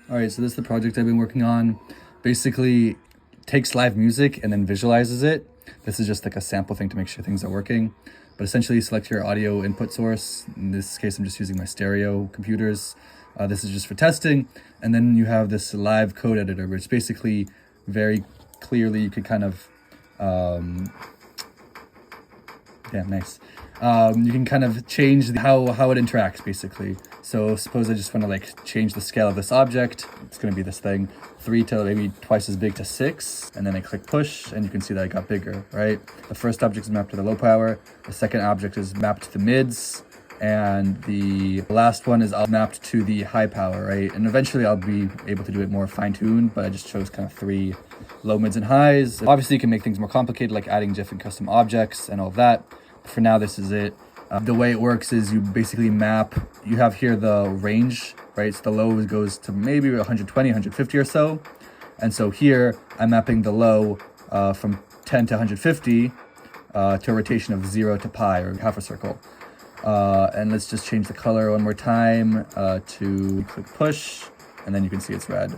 All right, so this is the project I've been working on. Basically, takes live music and then visualizes it. This is just like a sample thing to make sure things are working. But essentially, select your audio input source. In this case, I'm just using my stereo computers. This is just for testing. And then you have this live code editor, which basically very clearly you could kind of, yeah, nice. You can kind of change how it interacts, basically. So suppose I just want to like change the scale of this object. It's going to be this thing, 3 to maybe twice as big to 6, and then I click push, and you can see that it got bigger, right? The first object is mapped to the low power, the second object is mapped to the mids, and the last one is mapped to the high power, right? And eventually I'll be able to do it more fine-tuned, but I just chose kind of 3 low, mids, and highs. Obviously you can make things more complicated, like adding different custom objects and all of that. For now, this is it. The way it works is you basically map, you have here the range, right? So the low goes to maybe 120, 150 or so. And so here, I'm mapping the low from 10 to 150 to a rotation of 0 to pi, or half a circle. And let's just change the color one more time to click push, and then you can see it's red.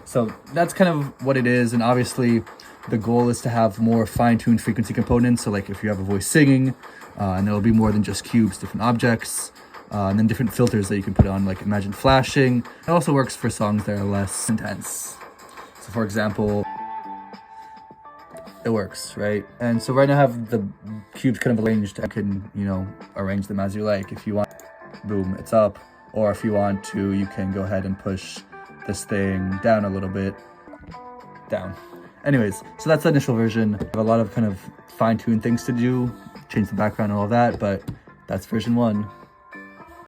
So that's kind of what it is, and obviously the goal is to have more fine-tuned frequency components. So like if you have a voice singing, and there'll be more than just cubes, different objects, and then different filters that you can put on, like imagine flashing. It also works for songs that are less intense. So for example, it works, right? And so right now I have the cubes kind of arranged. I can, arrange them as you like. If you want, boom, it's up. Or if you want to, you can go ahead and push this thing down a little bit, down. Anyways, so that's the initial version. I have a lot of kind of fine-tuned things to do, change the background and all of that, but that's version 1.